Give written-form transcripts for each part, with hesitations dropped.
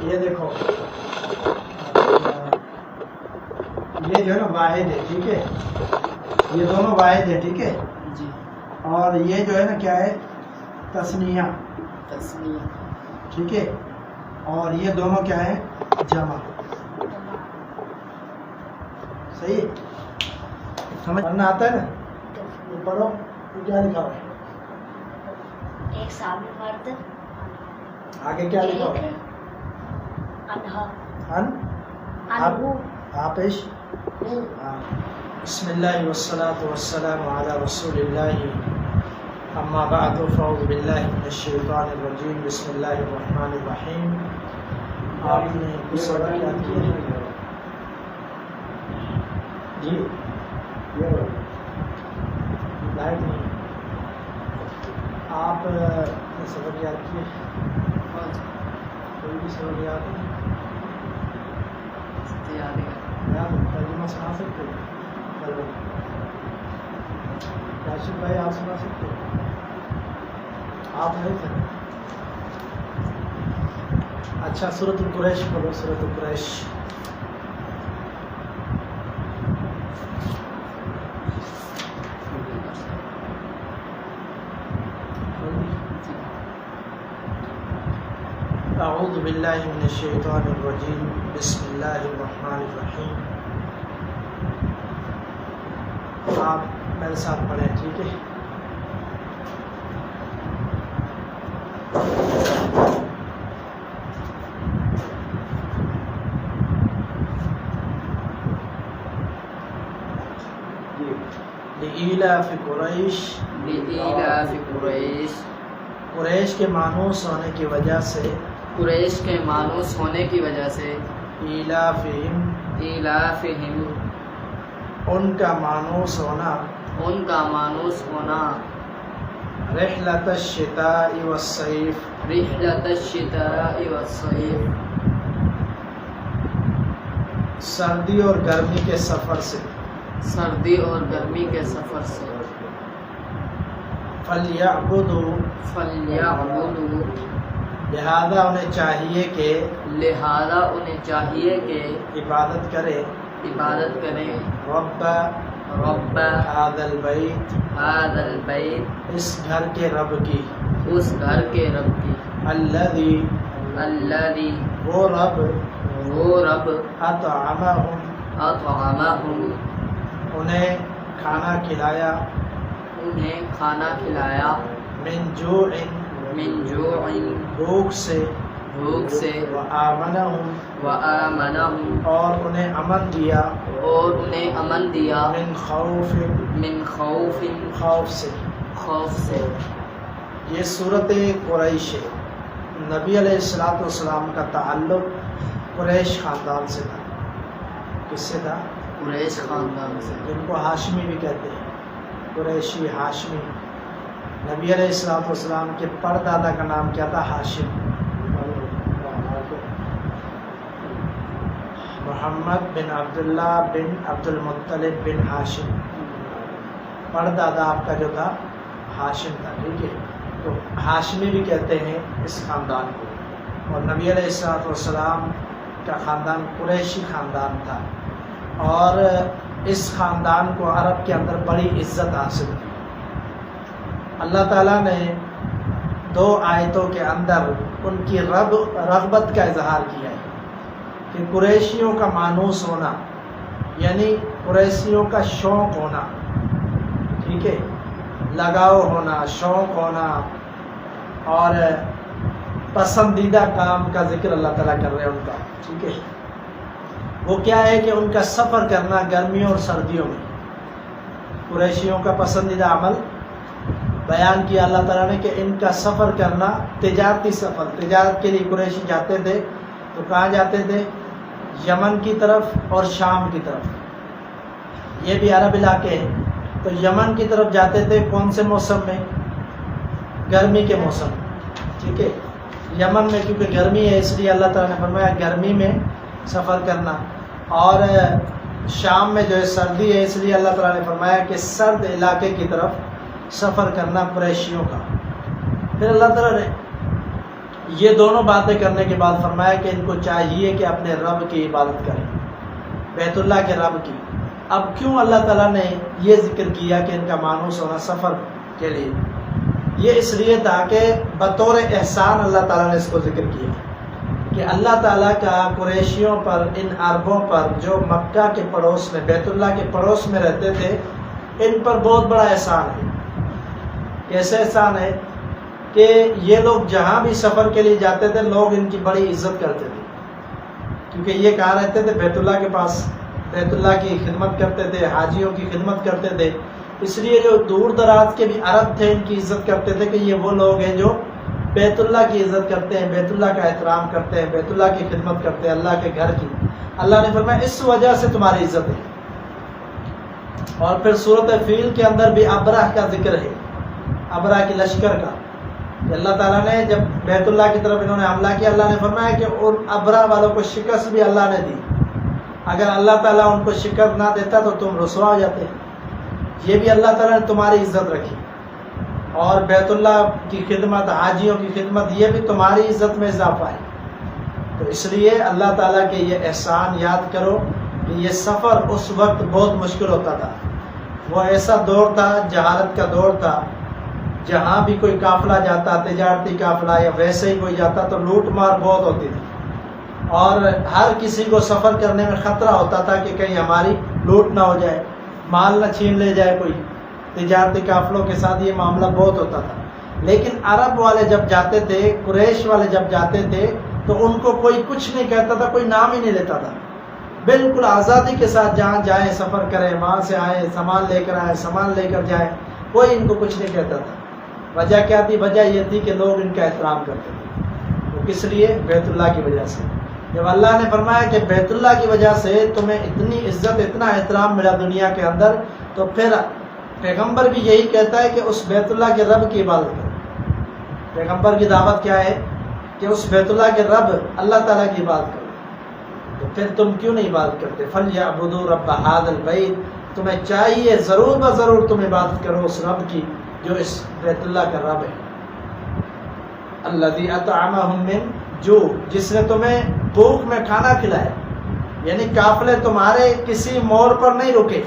یہ دیکھو یہ جو ہے نا واحد ہے، ٹھیک ہے، یہ دونوں واحد ہے، ٹھیک ہے جی، اور یہ جو ہے نا کیا ہے، تثنیہ، تسنیہ، ٹھیک ہے، اور یہ دونوں کیا ہے، جمع، صحیح ہے، سمجھ پڑھنا آتا ہے نا؟ یہ پڑھو، یہ کیا لکھا ہوا ہے؟ ایک سامنے مرد، آگے کیا لکھا ہوا ہے؟ انہا، ان انہو، آپش، بسم اللہ والصلاة والسلام علی رسول اللہ، اما بعد فاعوذ باللہ من الشیطان الرجیم، بسم اللہ الرحمن الرحیم۔ آپ نے کچھ سبق یاد کیا ہے؟ جی لائٹ نہیں، آپ نے سبق یاد کیے؟ کوئی بھی سبق یاد ہے؟ یاد ہے؟ ترجمہ سنا سکتے ہو؟ راشد بھائی آپ سنا سکتے ہو؟ آپ نہیں تھے؟ اچھا، سورۃ القریش پڑھو، سورۃ القریش۔ اعوذ باللہ من الشیطان الرجیم، بسم اللہ الرحمن الرحیم۔ آپ میرے ساتھ پڑھیں، ٹھیک ہے؟ لإیلاف قریش، لإیلاف قریش، قریش کے مانوس ہونے کی وجہ سے، قریش کے مانوس ہونے کی وجہ سے، ایلافہم، ایلافہم، ان کا مانوس ہونا، ان کا مانوس ہونا، رحلۃ الشتاء والصیف، رحلۃ الشتاء والصیف، سردی اور گرمی کے سفر سے، سردی اور گرمی کے سفر سے، فلیعبدوا، فلیعبدوا، لہذا انہیں چاہیے کہ لہذا انہیں چاہیے کہ عبادت کرے، عبادت کریں رب رب ھذا البیت، ھذا البیت، اس گھر کے رب کی، اس گھر کے رب کی، الذی، الذی، وہ رب، وہ رب، اطعمہم، اطعمہم، انہیں کھانا کھلایا، انہیں کھانا کھلایا، من جوع، من جوع، بھوک سے، بھوک سے، وآمنہم، وآمنہم، اور انہیں امن دیا، اور انہیں امن دیا، من خوف، من خوف، خوف سے۔ خوف سے۔ یہ صورت قریش ہے۔ نبی علیہ الصلوۃ والسلام کا تعلق قریش خاندان سے تھا۔ کس سے تھا؟ قریش خاندان سے، جن کو ہاشمی بھی کہتے ہیں، قریشی، ہاشمی۔ نبی علیہ الصلوۃ والسلام کے پردادا کا نام کیا تھا؟ ہاشم، محمد بن عبداللہ بن عبد المطلب بن ہاشم، پردادا آپ کا جو تھا ہاشم تھا، ٹھیک ہے؟ تو ہاشمی بھی کہتے ہیں اس خاندان کو، اور نبی علیہ الصلوۃ والسلام کا خاندان قریشی خاندان تھا، اور اس خاندان کو عرب کے اندر بڑی عزت حاصل تھی۔ اللہ تعالیٰ نے 2 آیتوں کے اندر ان کی رغبت کا اظہار کیا ہے کہ قریشیوں کا مانوس ہونا، یعنی قریشیوں کا شوق ہونا، ٹھیک ہے، لگاؤ ہونا، شوق ہونا، اور پسندیدہ کام کا ذکر اللہ تعالیٰ کر رہے ہیں ان کا، ٹھیک ہے۔ وہ کیا ہے کہ ان کا سفر کرنا گرمیوں اور سردیوں میں، قریشیوں کا پسندیدہ عمل بیان کیا اللہ تعالیٰ نے کہ ان کا سفر کرنا، تجارتی سفر، تجارت کے لیے قریشی جاتے تھے تو کہاں جاتے تھے؟ یمن کی طرف اور شام کی طرف، یہ بھی عرب علاقے ہیں۔ تو یمن کی طرف جاتے تھے کون سے موسم میں؟ گرمی کے موسم، ٹھیک ہے۔ یمن میں کیونکہ گرمی ہے، اس لیے اللہ تعالیٰ نے فرمایا گرمی میں سفر کرنا، اور شام میں جو ہے سردی ہے، اس لیے اللہ تعالیٰ نے فرمایا کہ سرد علاقے کی طرف سفر کرنا قریشیوں کا۔ پھر اللہ تعالیٰ نے یہ دونوں باتیں کرنے کے بعد فرمایا کہ ان کو چاہیے کہ اپنے رب کی عبادت کریں، بیت اللہ کے رب کی۔ اب کیوں اللہ تعالیٰ نے یہ ذکر کیا کہ ان کا مانوس ہونا سفر کے لیے؟ یہ اس لیے تھا کہ بطور احسان اللہ تعالیٰ نے اس کو ذکر کیا کہ اللہ تعالیٰ کا قریشیوں پر، ان عربوں پر جو مکہ کے پڑوس میں، بیت اللہ کے پڑوس میں رہتے تھے، ان پر بہت بڑا احسان ہے۔ کیسے احسان ہے کہ یہ لوگ جہاں بھی سفر کے لیے جاتے تھے لوگ ان کی بڑی عزت کرتے تھے، کیونکہ یہ کہاں رہتے تھے؟ بیت اللہ کے پاس، بیت اللہ کی خدمت کرتے تھے، حاجیوں کی خدمت کرتے تھے، اس لیے جو دور دراز کے بھی عرب تھے ان کی عزت کرتے تھے کہ یہ وہ لوگ ہیں جو بیت اللہ کی عزت کرتے ہیں، بیت اللہ کا احترام کرتے ہیں، بیت اللہ کی خدمت کرتے ہیں، اللہ کے گھر کی۔ اللہ نے فرمایا اس وجہ سے تمہاری عزت ہے۔ اور پھر سورۃ فیل کے اندر بھی ابرہ کا ذکر ہے، ابرہ کی لشکر کا۔ اللہ تعالیٰ نے جب بیت اللہ کی طرف انہوں نے حملہ کیا، اللہ نے فرمایا کہ ان ابرہ والوں کو شکست بھی اللہ نے دی، اگر اللہ تعالیٰ ان کو شکست نہ دیتا تو تم رسوا ہو جاتے۔ یہ بھی اللہ تعالیٰ نے تمہاری عزت رکھی، اور بیت اللہ کی خدمت، حاجیوں کی خدمت، یہ بھی تمہاری عزت میں اضافہ ہے۔ تو اس لیے اللہ تعالیٰ کے یہ احسان یاد کرو کہ یہ سفر اس وقت بہت مشکل ہوتا تھا۔ وہ ایسا دور تھا، جہالت کا دور تھا، جہاں بھی کوئی قافلہ جاتا، تجارتی قافلہ یا ویسے ہی کوئی جاتا تو لوٹ مار بہت ہوتی تھی، اور ہر کسی کو سفر کرنے میں خطرہ ہوتا تھا کہ کہیں ہماری لوٹ نہ ہو جائے، مال نہ چھین لے جائے کوئی۔ تجارتی قافلوں کے ساتھ یہ معاملہ بہت ہوتا تھا۔ لیکن عرب والے جب جاتے تھے، قریش والے جب جاتے تھے تو ان کو کوئی کچھ نہیں کہتا تھا، کوئی نام ہی نہیں لیتا تھا، بالکل آزادی کے ساتھ جہاں جائیں سفر کریں، وہاں سے آئیں، سامان لے کر آئیں، سامان لے کر جائیں، کوئی ان کو کچھ نہیں کہتا تھا۔ وجہ کیا تھی؟ وجہ یہ تھی کہ لوگ ان کا احترام کرتے تھے۔ وہ کس لیے؟ بیت اللہ کی وجہ سے۔ جب اللہ نے فرمایا کہ بیت اللہ کی وجہ سے تمہیں اتنی عزت، اتنا احترام ملا دنیا کے اندر، تو پھر پیغمبر بھی یہی کہتا ہے کہ اس بیت اللہ کے رب کی عبادت کرو۔ پیغمبر کی دعوت کیا ہے؟ کہ اس بیت اللہ کے رب اللہ تعالیٰ کی عبادت کرو۔ تو پھر تم کیوں نہیں عبادت کرتے؟ فَلْيَعْبُدُوا رَبَّ هَٰذَا الْبَيْتِ، تمہیں چاہیے ضرور بضرور تم عبادت کرو اس رب کی جو اس بیت اللہ کا رب ہے۔ الَّذِي أَطْعَمَهُم مِّن جُوعٍ، جس نے تمہیں بھوک میں کھانا کھلایا، یعنی قافلے تمہارے کسی موڑ پر نہیں رکے،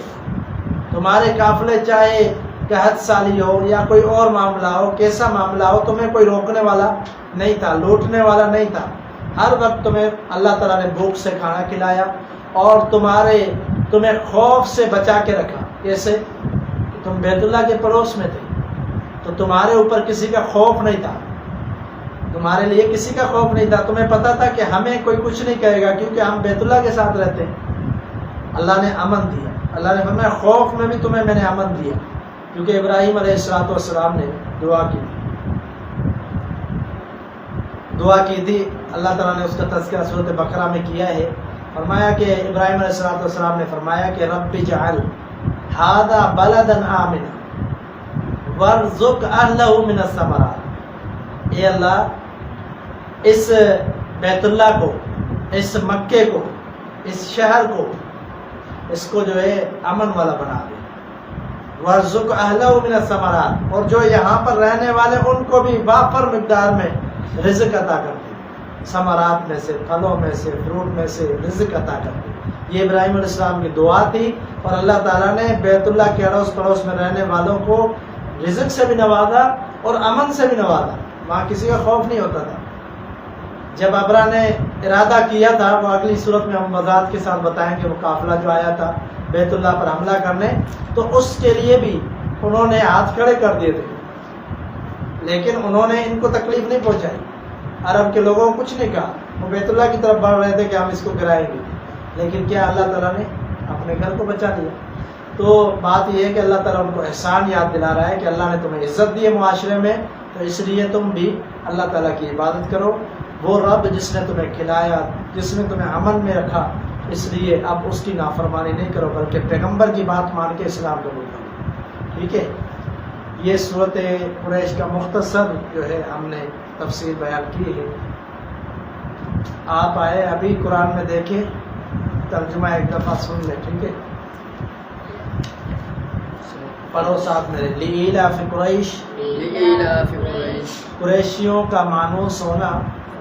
تمہارے قافلے چاہے قحط سالی ہو یا کوئی اور معاملہ ہو، کیسا معاملہ ہو، تمہیں کوئی روکنے والا نہیں تھا، لوٹنے والا نہیں تھا۔ ہر وقت تمہیں اللہ تعالیٰ نے بھوک سے کھانا کھلایا اور تمہیں خوف سے بچا کے رکھا۔ کیسے؟ تم بیت اللہ کے پڑوس میں تھے تو تمہارے اوپر کسی کا خوف نہیں تھا، تمہارے لیے کسی کا خوف نہیں تھا، تمہیں پتا تھا کہ ہمیں کوئی کچھ نہیں کہے گا کیونکہ ہم بیت اللہ کے ساتھ رہتے ہیں۔ اللہ نے امن دیا، اللہ نے فرمایا خوف میں بھی تمہیں میں نے امن دیا، کیونکہ ابراہیم علیہ السلام نے دعا کی تھی۔ اللہ تعالیٰ نے اس کا تذکرہ سورۃ بقرہ میں کیا ہے۔ فرمایا کہ ابراہیم علیہ السلام نے فرمایا کہ رب اجعل ھذا بلدا آمنا وارزق اہلہ من الثمرات، اے اللہ اس بیت اللہ کو، اس مکے کو، اس شہر کو، اس کو جو ہے امن والا بنا دے۔ وارزق اہلہ من الثمرات، اور جو یہاں پر رہنے والے ان کو بھی وافر مقدار میں رزق عطا کرتے، ثمرات میں سے، پھلوں میں سے، فروٹ میں سے رزق عطا کرتے۔ یہ ابراہیم علیہ السلام کی دعا تھی، اور اللہ تعالیٰ نے بیت اللہ کے اڑوس پڑوس میں رہنے والوں کو رزق سے بھی نوازا اور امن سے بھی نوازا، وہاں کسی کا خوف نہیں ہوتا تھا۔ جب ابرا نے ارادہ کیا تھا، وہ اگلی صورت میں ہم وضاحت کے ساتھ بتائیں گے، وہ قافلہ جو آیا تھا بیت اللہ پر حملہ کرنے، تو اس کے لیے بھی انہوں نے ہاتھ کھڑے کر دیے تھے، لیکن انہوں نے ان کو تکلیف نہیں پہنچائی۔ عرب کے لوگوں کو کچھ نہیں کہا، وہ بیت اللہ کی طرف بڑھ رہے تھے کہ ہم اس کو گرائیں گے، لیکن کیا اللہ تعالیٰ نے اپنے گھر کو بچا لیا۔ تو بات یہ ہے کہ اللہ تعالیٰ ان کو احسان یاد دلا رہا ہے کہ اللہ نے تمہیں عزت دی ہے معاشرے میں، تو اس لیے تم بھی اللہ تعالیٰ کی عبادت کرو۔ وہ رب جس نے تمہیں کھلایا، جس نے تمہیں امن میں رکھا، اس لیے اب اس کی نافرمانی نہیں کرو، بلکہ پیغمبر کی بات مان کے اسلام قبول کرو۔ ٹھیک ہے، یہ صورت قریش کا مختصر جو ہے ہم نے تفسیر بیان کی ہے۔ آپ آئے ابھی قرآن میں دیکھیں، ترجمہ ایک دفعہ سن لیں، ٹھیک ہے؟ پڑھو ساتھ میرے۔ لِإِيلَافِ قُرَيْشٍ، لِإِيلَافِ قُرَيْشٍ، قریشیوں کا مانوس ہونا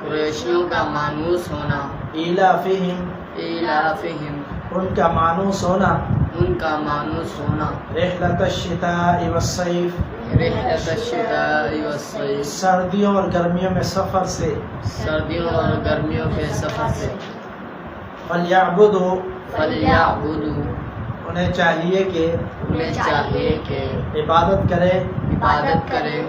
قریشیوں کا مانوس ہونا ایلافہم ایلافہم ان کا مانوس ہونا ان کا مانوس ہونا رحلت الشتاء والصیف رحلت الشتاء والصیف سردیوں اور گرمیوں میں سفر سے سردیوں اور گرمیوں کے سفر سے فلیعبدوا فلیعبدوا انہیں چاہیے کہ انہیں چاہیے کہ عبادت کرے عبادت کرے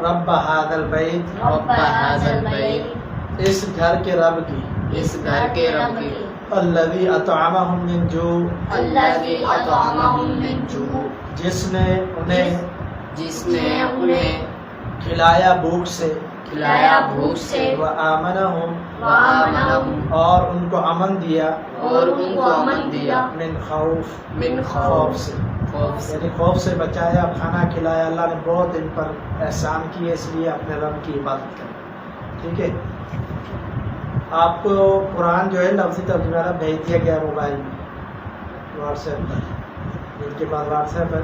رب ھذا البیت رب ھذا البیت اس گھر کے رب کی اس گھر کے رب کی الذی اطعمہم من جوع الذی اطعمہم من جوع جس نے انہیں جس نے انہیں کھلایا بھوک سے کھلایا بھوک سے وآمنہم وآمنہم اور ان کو امن دیا اور ان کو امن دیا من خوف من خوف سے خوف سے یعنی خوف سے بچایا کھانا کھلایا اللہ نے بہت ان پر احسان کیے اس لیے اپنے رب کی عبادت کریں ٹھیک ہے آپ کو قرآن جو ہے لفظی ترجمہ بھیج دیا گیا موبائل میں واٹس ایپ پر ان کے بعد واٹس ایپ ہے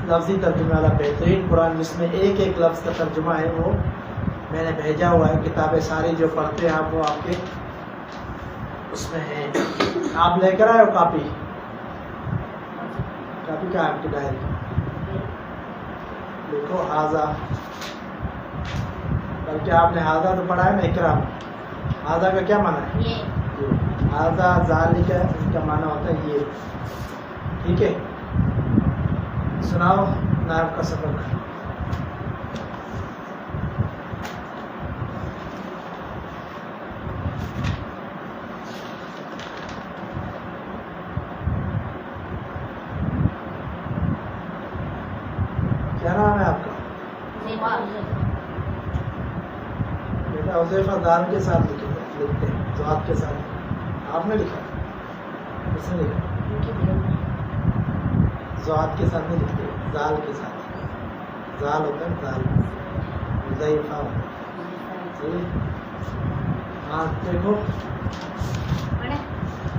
لفظی ترجمہ والا بہترین قرآن جس میں ایک ایک لفظ کا ترجمہ ہے وہ میں نے بھیجا ہوا ہے کتابیں ساری جو پڑھتے ہیں آپ وہ آپ کے اس میں ہیں آپ لے کر آئے ہو کاپی کاپی کا آپ کی ڈائری دیکھو حاضہ بلکہ آپ نے حاضہ تو پڑھا ہے نا اکرام حاضہ کا کیا معنی ہے یہ حاضہ ذالک ان کا معنی ہوتا ہے یہ ٹھیک ہے سناؤ نائب کا سبق کیا نام ہے آپ کا بیٹا حذیفہ دال کے ساتھ لکھتے ہیں ذات کے ساتھ آپ نے لکھا کس نے لکھا ذات کے ساتھ نہیں لکھتے زال کے ساتھ زال ہوتا ہے زال حذیفہ صحیح ہاں دیکھو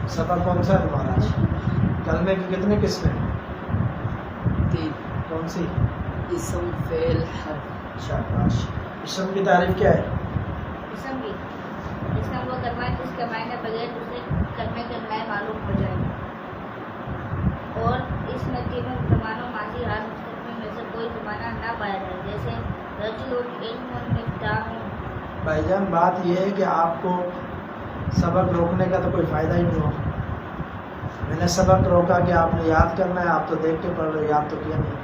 سبق کون سا ہے تمہارا آج کلمے کی کتنی قسمیں ہیں تین کون سی اسم فعل حرف شاباش اسم کی تعریف کیا ہے اسم بھی اسم وہ کلمہ ہے جس کا معنی بغیر دوسرے کلمے کے معنی معلوم ہو جائے اور اس میں تینوں زمانوں ماضی حال مستقبل میں سے کوئی زمانہ نہ پایا جائے جیسے رجل علم مفتاح بھائی جان بات یہ ہے کہ آپ کو سبق روکنے کا تو کوئی فائدہ ہی نہیں ہو میں نے سبق روکا کہ آپ نے یاد کرنا ہے آپ تو دیکھ کے پڑھ رہے یاد تو کیا نہیں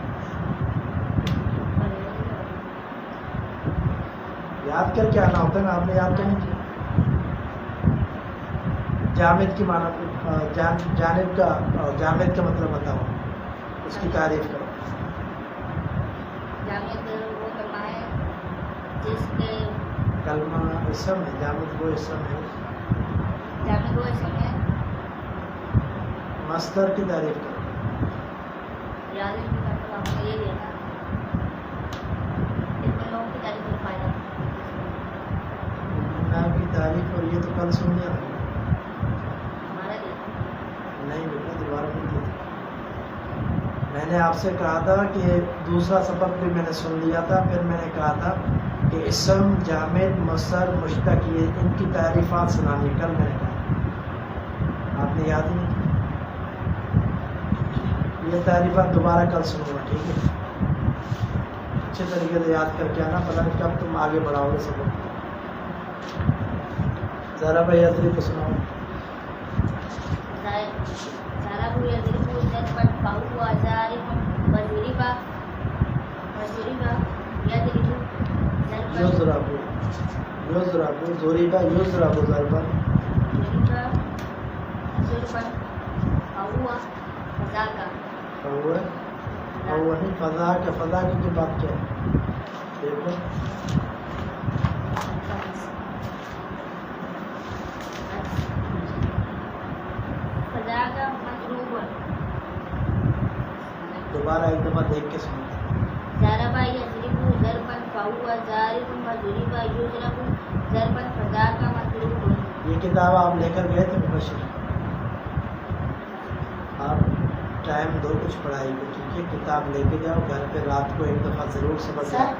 یاد کر کے آنا ہوتا ہے نا آپ نے یاد تو نہیں کیا جامد کی معنی جانب کا جامد کا مطلب بتاؤ اس کی تعریف کرو جامد وہ کلمہ ہے جس کے کلمہ اسم ہے جامد وہ اسم ہے جامد وہ اسم ہے مصدر کی تعریف کرو یاد ہے کہ مطلب آپ نے یہ لیا تھا اس میں لوگوں کی تعریف کا فائدہ نام کی تعریف اور یہ تو کل سن لیا تھا ہمارا دیا نہیں بیٹا دوبارہ نہیں دیا میں نے آپ سے کہا تھا کہ دوسرا سبق بھی میں نے سن لیا تھا پھر میں نے کہا تھا کہ اسم جامد مصدر مشتق یہ ان کی تعریفات سنانی ہے کل میں نے کہا آپ نے یاد ہی نہیں یہ تعریفات دوبارہ کل سنوں گا ٹھیک ہے اچھے طریقے سے یاد کر کے آنا پتہ نہیں کب تم آگے بڑھاؤ گے سبق ذرا بھائی ادری کو سناؤ سارا کو یذرب ذر پر فهو ظالم وذرب یذرب ذر پر یضرب ضریبہ یضرب ضربا فهو فذاك فهو نہیں فضا کا فضا کی بات کیا ہے دیکھو فذاك مضروب دوبارہ ایک دفعہ دیکھ کے سنو ضرب یضرب ضربا فهو ضارب وضرب یضرب ضربا فذاك مضروب یہ کتاب آپ لے کر گئے تھے مبشر آپ ٹائم دو کچھ پڑھائی کو ٹھیک ہے کتاب لے کے جاؤ گھر پہ رات کو ایک دفعہ ضرور سبق سر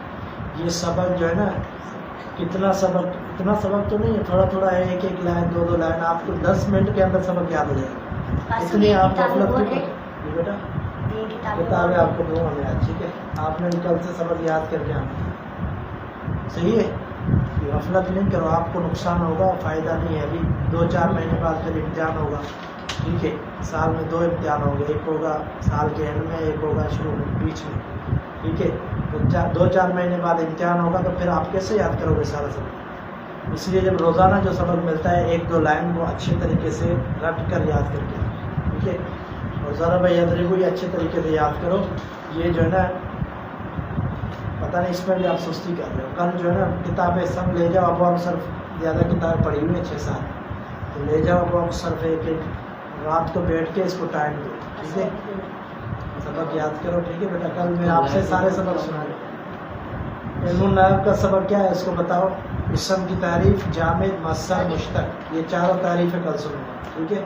یہ سبق جو ہے نا کتنا سبق، اتنا سبق تو نہیں ہے، تھوڑا تھوڑا ہے، ایک ایک لائن 2 2 لائن، آپ کو 10 منٹ کے اندر سبق یاد ہو جائے گا. اتنی آپ غفلت کیوں کرتے؟ جی بیٹا کتابیں آپ کو دوں میں آج، ٹھیک ہے؟ آپ نے کل سے سبق یاد کر کے آنا، صحیح ہے؟ یہ غفلت نہیں کرو، آپ کو نقصان ہوگا، فائدہ نہیں ہے. ابھی 2-4 مہینے بعد پھر امتحان ہوگا، ٹھیک ہے؟ سال میں 2 امتحان ہوں گے، ایک ہوگا سال کے اینڈ میں، ایک ہوگا شروع میں بیچ میں، ٹھیک ہے؟ تو 2-4 مہینے بعد امتحان ہوگا تو پھر آپ کیسے یاد کرو گے سارا سبق؟ اس لیے جب روزانہ جو سبق ملتا ہے 1-2 لائن وہ اچھے طریقے سے رٹ کر یاد کر کے، ٹھیک ہے؟ اور ضرب یضرب یہ اچھے طریقے سے یاد کرو. یہ جو ہے نا پتہ نہیں اس میں بھی آپ سستی کر رہے ہو. کل جو ہے نا کتابیں سب لے جاؤ، ابواب صرف زیادہ کتابیں پڑھی ہوئی ہیں 6-7، تو لے جاؤ ابواب صرف ایک رات کو بیٹھ کے اس کو ٹائم دو، ٹھیک ہے؟ سبق یاد کرو، ٹھیک ہے بیٹا؟ کل میں آپ سے سارے سبق سنا رہا. علم النحو کا سبق کیا ہے اس کو بتاؤ. اسم کی تعریف، جامد، مصدر، مشتق، یہ 4 تعریفیں کل سنوں گا، ٹھیک ہے؟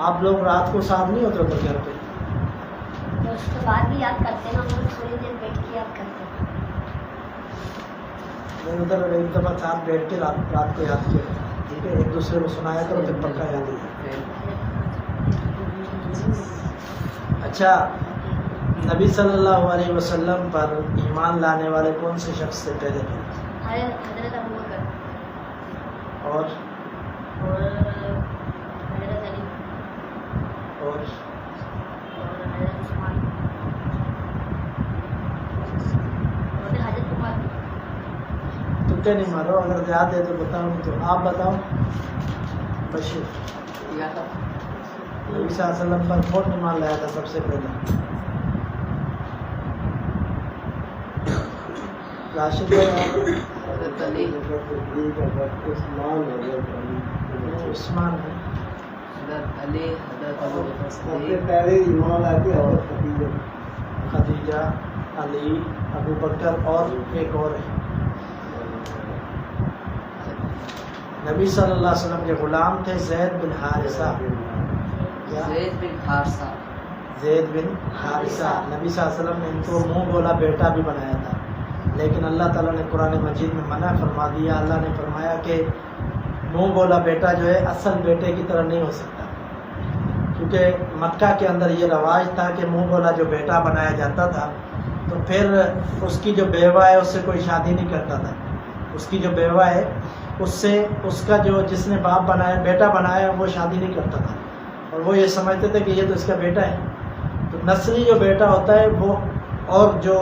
آپ لوگ رات کو ساتھ نہیں ہوتے ادھر گھر پہ؟ اس کے بعد بھی یاد کرتے ہیں، ہم لوگ تھوڑی دیر بیٹھ کے یاد کرتے ہیں. میں ادھر ایک دفعہ ساتھ بیٹھ کے رات کو یاد کیا، ٹھیک ہے؟ ایک دوسرے کو سنایا کرو پھر پکا یاد ہو جائے. اچھا، نبی صلی اللہ علیہ وسلم پر ایمان لانے والے کون سے شخص سے پہلے تھے؟ حضرت ابو بکر اور حضرت علی اور حضرت عثمان اور پھر حضرت عمر. تکے نہیں مارو، اگر یاد ہے تو بتاؤ، تو آپ بتاؤ. بشیر، نبی صلی اللہ علیہ وسلم پر کون ایمان لایا تھا سب سے پہلے؟ راشد بھائی حضرت علی، عثمان ہے، حضرت علی، حضرت ابو بکر صدیق، خدیجہ، علی، ابو بکر اور ایک اور ہے. نبی صلی اللہ علیہ وسلم کے غلام تھے زید بن حارثہ. کیا؟ زید بن حارثہ. زید بن حارثہ. نبی صلی اللہ علیہ وسلم نے ان کو منہ بولا بیٹا بھی بنایا تھا، لیکن اللہ تعالیٰ نے قرآن مجید میں منع فرما دیا. اللہ نے فرمایا کہ منہ بولا بیٹا جو ہے اصل بیٹے کی طرح نہیں ہو سکتا، کیونکہ مکہ کے اندر یہ رواج تھا کہ منہ بولا جو بیٹا بنایا جاتا تھا تو پھر اس کی جو بیوہ ہے اس سے کوئی شادی نہیں کرتا تھا. اس کی جو بیوہ ہے اس سے اس کا جو جس نے باپ بنایا بیٹا بنایا وہ شادی نہیں کرتا تھا، اور وہ یہ سمجھتے تھے کہ یہ تو اس کا بیٹا ہے. تو نسلی جو بیٹا ہوتا ہے وہ اور جو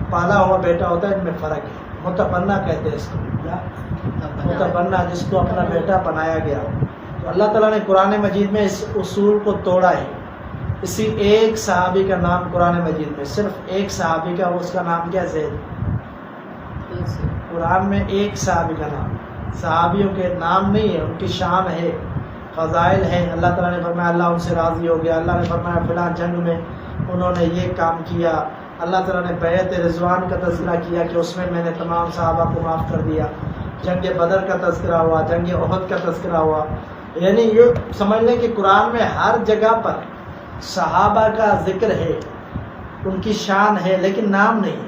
پالا ہوا بیٹا ہوتا ہے ان میں فرق ہے. متبنہ کہتے ہیں اس کو، کیا؟ متبنہ، جس کو اپنا بیٹا بنایا گیا ہو. تو اللہ تعالیٰ نے قرآن مجید میں اس اصول کو توڑا ہے. اسی ایک صحابی کا نام قرآن مجید میں، صرف ایک صحابی کا، اس کا نام کیا؟ زید. قرآن میں ایک صحابی کا نام، صحابیوں کے نام نہیں ہے، ان کی شان ہے، فضائل ہیں. اللہ تعالیٰ نے فرمایا اللہ ان سے راضی ہو گیا. اللہ نے فرمایا فلاں جنگ میں انہوں نے یہ کام کیا. اللہ تعالیٰ نے بیعت رضوان کا تذکرہ کیا کہ اس میں نے تمام صحابہ کو معاف کر دیا. جنگ بدر کا تذکرہ ہوا، جنگ احد کا تذکرہ ہوا. یعنی یہ سمجھ لیں کہ قرآن میں ہر جگہ پر صحابہ کا ذکر ہے، ان کی شان ہے، لیکن نام نہیں ہے.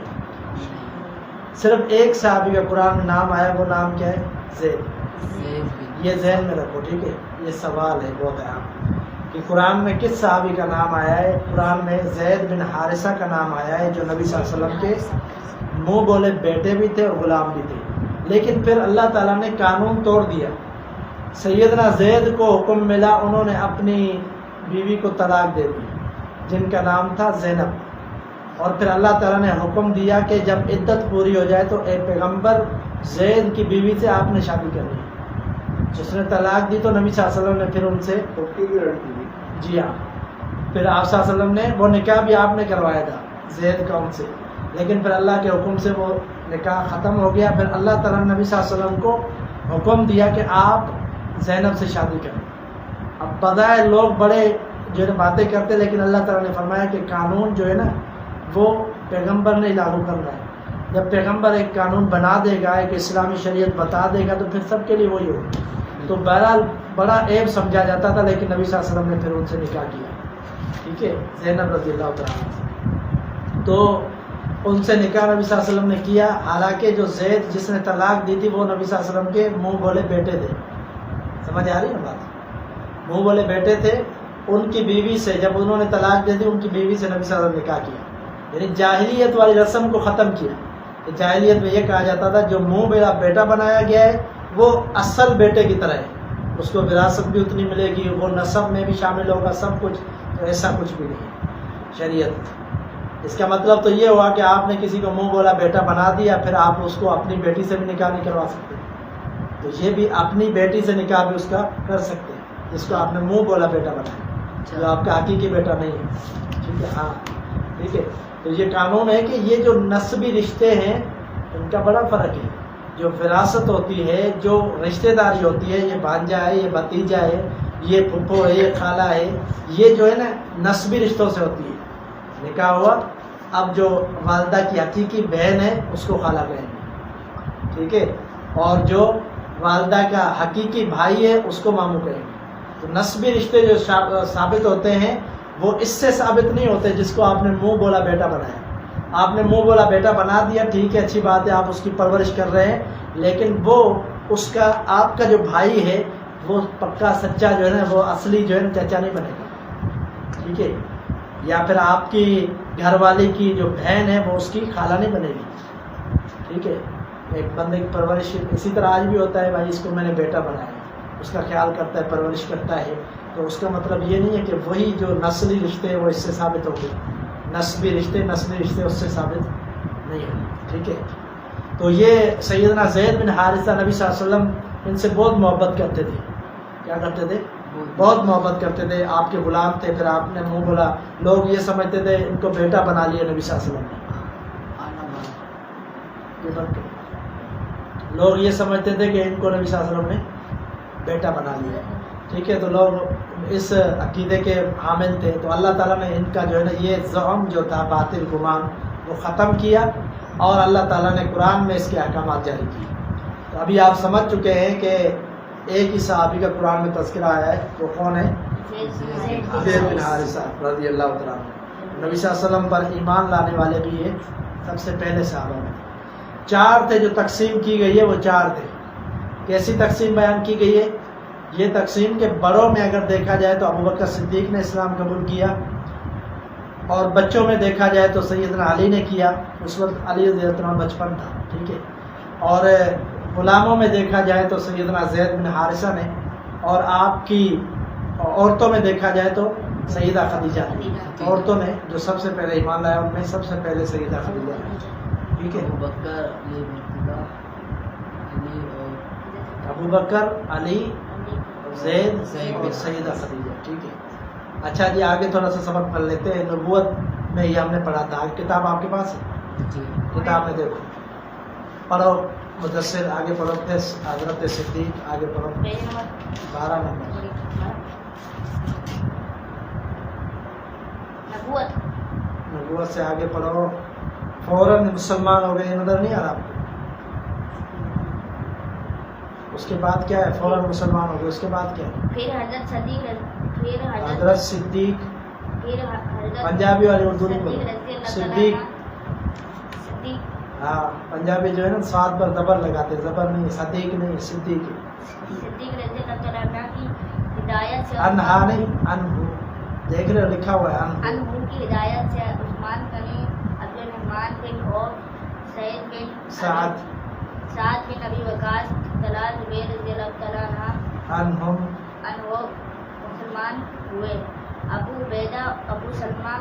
صرف ایک صحابی کا قرآن میں نام آیا، وہ نام کیا ہے؟ زید. یہ ذہن میں رکھو، ٹھیک ہے؟ یہ سوال ہے بہت اہم کہ قرآن میں کس صحابی کا نام آیا ہے. قرآن میں زید بن حارثہ کا نام آیا ہے جو نبی صلی اللہ علیہ وسلم کے منہ بولے بیٹے بھی تھے اور غلام بھی تھے. لیکن پھر اللہ تعالیٰ نے قانون توڑ دیا. سیدنا زید کو حکم ملا، انہوں نے اپنی بیوی کو طلاق دے دی جن کا نام تھا زینب. اور پھر اللہ تعالیٰ نے حکم دیا کہ جب عدت پوری ہو جائے تو اے پیغمبر زید کی بیوی سے آپ نے شادی کرنی ہے. جس نے طلاق دی تو نبی صلی اللہ علیہ وسلم نے پھر ان سے، جی ہاں، پھر آپ صلی اللہ علیہ وسلم نے وہ نکاح بھی آپ نے کروایا تھا زید کا ان سے، لیکن پھر اللہ کے حکم سے وہ نکاح ختم ہو گیا. پھر اللہ تعالیٰ نے نبی صلی اللہ علیہ وسلم کو حکم دیا کہ آپ زینب سے شادی کریں. اب بظاہر لوگ بڑے جو ہے باتیں کرتے، لیکن اللہ تعالیٰ نے فرمایا کہ قانون جو ہے نا وہ پیغمبر نے لاگو کرنا ہے. جب پیغمبر ایک قانون بنا دے گا، ایک اسلامی شریعت بتا دے گا تو پھر سب کے لیے وہی ہوگا. تو بہرحال بڑا عیب سمجھا جاتا تھا، لیکن نبی صلی اللہ علیہ وسلم نے پھر ان سے نکاح کیا، ٹھیک ہے، زینب رضی اللہ تعالیٰ عنہ. تو ان سے نکاح نبی صلی اللہ علیہ وسلم نے کیا، حالانکہ جو زید جس نے طلاق دی تھی وہ نبی صلی اللہ علیہ وسلم کے منہ بولے بیٹے تھے. سمجھ آ رہی نا بات؟ منہ بولے بیٹے تھے. ان کی بیوی سے جب انہوں نے طلاق دے دی، ان کی بیوی سے نبی صلی اللہ علیہ وسلم نے نکاح کیا، یعنی جاہلیت والی رسم کو ختم کیا. کہ جاہلیت میں یہ کہا جاتا تھا جو منہ میرا بیٹا بنایا گیا ہے وہ اصل بیٹے کی طرح ہے، اس کو وراثت بھی اتنی ملے گی، وہ نسب میں بھی شامل ہوگا، سب کچھ. تو ایسا کچھ بھی نہیں ہے شریعت. اس کا مطلب تو یہ ہوا کہ آپ نے کسی کو منہ بولا بیٹا بنا دیا، پھر آپ اس کو اپنی بیٹی سے بھی نکاح نہیں کروا سکتے. تو یہ بھی اپنی بیٹی سے نکاح بھی اس کا کر سکتے ہیں جس کو آپ نے منہ بولا بیٹا بنایا، جو آپ کا حقیقی بیٹا نہیں ہے. ٹھیک ہے، ہاں ٹھیک ہے. تو یہ قانون ہے کہ یہ جو نسبی رشتے ہیں ان کا بڑا فرق ہے. جو وراثت ہوتی ہے، جو رشتہ داری ہوتی ہے، یہ بھانجا ہے، یہ بھتیجا ہے، یہ پھپھو ہے، یہ خالہ ہے، یہ جو ہے نا نسبی رشتوں سے ہوتی ہے. نکاح ہوا، اب جو والدہ کی حقیقی بہن ہے اس کو خالہ کہیں گے، ٹھیک ہے، اور جو والدہ کا حقیقی بھائی ہے اس کو ماموں کہیں گے. تو نسبی رشتے جو ثابت ہوتے ہیں وہ اس سے ثابت نہیں ہوتے جس کو آپ نے منہ بولا بیٹا بنایا. آپ نے منہ بولا بیٹا بنا دیا، ٹھیک ہے، اچھی بات ہے، آپ اس کی پرورش کر رہے ہیں، لیکن وہ اس کا آپ کا جو بھائی ہے وہ پکا سچا جو ہے نا، وہ اصلی جو ہے نا چچا نہیں بنے گا. ٹھیک ہے، یا پھر آپ کی گھر والی کی جو بہن ہے وہ اس کی خالہ نہیں بنے گی. ٹھیک ہے، ایک بندے کی پرورش اسی طرح آج بھی ہوتا ہے، بھائی اس کو میں نے بیٹا بنایا، اس کا خیال کرتا ہے، پرورش کرتا ہے. تو اس کا مطلب یہ نہیں ہے کہ وہی جو نسلی رشتے ہیں وہ اس سے ثابت ہو گئے. نسبی رشتے اس سے ثابت نہیں ہیں. ٹھیک ہے، تو یہ سیدنا زید بن حارثہ نبی صلی اللہ علیہ وسلم ان سے بہت محبت کرتے تھے. کیا کرتے تھے؟ بہت محبت کرتے تھے. آپ کے غلام تھے، پھر آپ نے منہ بولا. لوگ یہ سمجھتے تھے ان کو بیٹا بنا لیا نبی صلی اللہ علیہ وسلم نے. لوگ یہ سمجھتے تھے کہ ان کو نبی صلی اللہ علیہ وسلم نے بیٹا بنا لیا. ٹھیک ہے، تو لوگ اس عقیدے کے حامل تھے. تو اللہ تعالیٰ نے ان کا جو ہے نا یہ زعم جو تھا، باطل گمان، وہ ختم کیا، اور اللہ تعالیٰ نے قرآن میں اس کے احکامات جاری کیے. تو ابھی آپ سمجھ چکے ہیں کہ ایک ہی صحابی کا قرآن میں تذکرہ آیا ہے. وہ کون ہے؟ زید بن حارثہ رضی اللہ تعالیٰ عنہ. نبی صلی اللہ علیہ وسلم پر ایمان لانے والے بھی یہ سب سے پہلے صحابہ میں 4 تھے. جو تقسیم کی گئی ہے وہ 4 تھے. کیسی تقسیم بیان کی گئی ہے؟ یہ تقسیم کے بڑوں میں اگر دیکھا جائے تو ابوبکر صدیق نے اسلام قبول کیا، اور بچوں میں دیکھا جائے تو سیدنا علی نے کیا. اس وقت علی رضی اللہ عنہ بچپن تھا. ٹھیک ہے، اور غلاموں میں دیکھا جائے تو سیدنا زید بن حارثہ نے، اور آپ کی عورتوں میں دیکھا جائے تو سیدہ خدیجہ نے. عورتوں میں جو سب سے پہلے ایمان لایا ان میں سب سے پہلے سیدہ خدیجہ نے. ٹھیک ہے، ابوبکر، علی، زید اور سیدہ خدیجہ. ٹھیک ہے، اچھا جی آگے تھوڑا سا سبق پڑھ لیتے ہیں. نبوت میں یہ ہم نے پڑھا تھا. کتاب آپ کے پاس ہے؟ کتاب میں دیکھو، پڑھو. مدثر آگے پڑھو. حضرت صدیق آگے پڑھو. 12 نمبر. نبوت سے آگے پڑھو. فوراً مسلمان ہو گئے، نظر نہیں آ رہا آپ کو؟ اس کے بعد کیا ہے؟ فوراً مسلمان ہو گئے. اس کے بعد کیا ہے؟ پھر حضرت صدیق. پنجابی والے اردو نہیں بولے. صدیق. ہاں، پنجابی جو ہے نا ساتھ پر زبر لگاتے، زبر نہیں، صدیق نہیں، صدیق. صدیق رضی اللہ عنہ کی ہدایت سے، انہا نہیں، انہو، دیکھ رہے ہو لکھا ہوا ہے انہو کی ہدایت سے عثمان غنی، عبد الرحمن بن عوف، سعید بن سعد بن ابی وقاص، طلحہ زبیر رضی اللہ عنہ انہو مسلمان ہوئے. ابو عبیدہ، ابو سلمہ،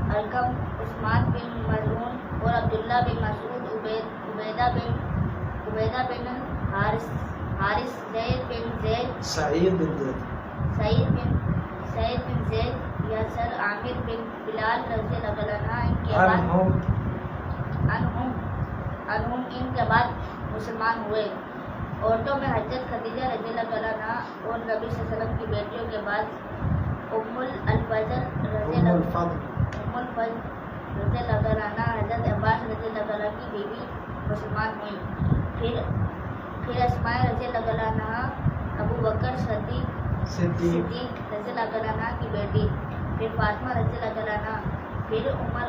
ارقم، عثمان بن مظعون اور عبداللہ بن مسعود، عبیدہ بن حارث، زید بن زید، سعید بن زید، یاسر، عامر بن بلال رضی اللہ عنہ. ان کے بعد مسلمان ہوئے. عورتوں میں حضرت خدیجہ رضی اللہ عنہ اور نبی صلی اللہ علیہ وسلم کی بیٹیوں کے بعد ام الفضل رضی اللہ عنہ، حضرت عباس رضی اللہ عنہ کی بیوی مسلمان ہوئی. پھر اسماء رضی اللہ عنہ، ابو بکر صدیق رضی اللہ عنہ کی بیٹی، پھر فاطمہ رضی اللہ عنہ، پھر عمر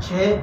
6,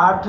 8,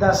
10,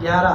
11,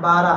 12,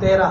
13,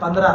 15,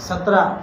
17,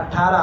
18,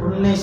19,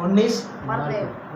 19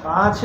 5,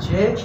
6,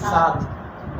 7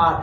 8।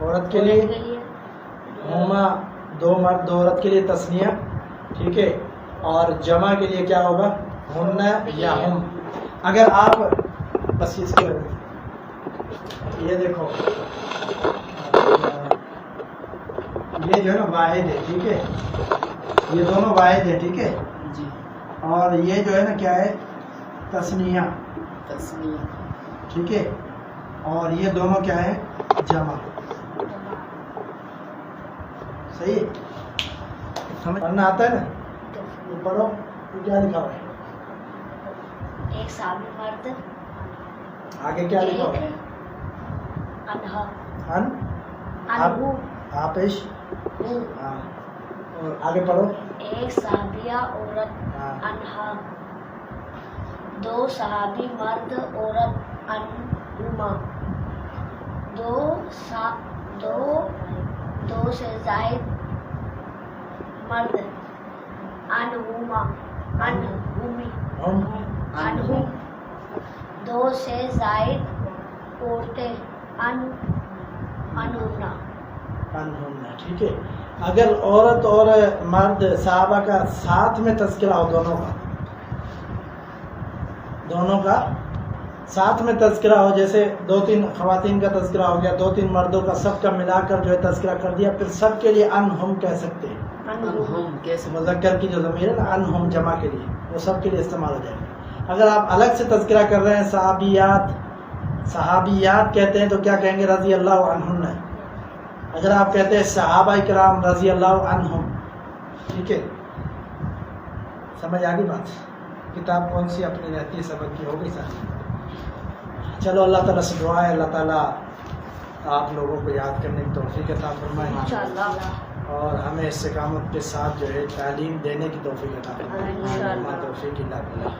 عورت کے لیے عورت کے لیے ہما، دو مرد دو عورت کے لیے تسنیہ، ٹھیک ہے، اور جمع کے لیے کیا ہوگا؟ ہن یا ہم. اگر آپ بس اس کے یہ دیکھو یہ جو ہے نا واحد ہے، ٹھیک ہے، یہ دونوں واحد ہے، ٹھیک ہے، جی اور یہ جو ہے نا کیا ہے؟ تسنیہ، تسنیہ ٹھیک ہے، اور یہ دونوں کیا ہے؟ جمع. صحیح ہے؟ سمجھ پڑھنا آتا ہے نا؟ یہ پڑھو، یہ کیا لکھا ہوا ہے؟ ایک صحابی مرد، آگے کیا لکھا ہوا ہے؟ انہا ان انہو آپش، ہوں. ہاں، اور آگے پڑھو. ایک صحابیہ عورت ہاں، انہا، دو صحابی مرد عورت انہما، دو سے زائد مرد انہما انہمی ہم انہم، دو سے زائد عورتیں انہمنا. انہن، ٹھیک ہے. اگر عورت اور مرد صحابہ کا ساتھ میں تذکرہ ہو، دونوں کا ساتھ میں تذکرہ ہو، جیسے دو تین خواتین کا تذکرہ ہو گیا، دو تین مردوں کا، سب کا ملا کر جو ہے تذکرہ کر دیا، پھر سب کے لیے انہم کہہ سکتے ہیں. ہم کیسے مذکر کی جو ضمیر ہے نا انہم جمع کے لیے، وہ سب کے لیے استعمال ہو جائے گا. اگر آپ الگ سے تذکرہ کر رہے ہیں، صحابیات کہتے ہیں تو کیا کہیں گے؟ رضی اللہ عنہن. اگر آپ کہتے ہیں صحابہ کرام رضی اللہ عنہم، ٹھیک ہے. سمجھ آ گئی بات؟ کتاب کون سی اپنی رہتی ہے سبق کی؟ ہو گئی سر؟ چلو اللہ تعالیٰ سے دعا ہے اللہ تعالیٰ آپ لوگوں کو یاد کرنے کی توفیق عطا فرمائے، انشاءاللہ. اور ہمیں استقامت کے ساتھ جو ہے تعلیم دینے کی توفیق عطا فرمائے. انشاءاللہ. توفیق اللہ باللہ.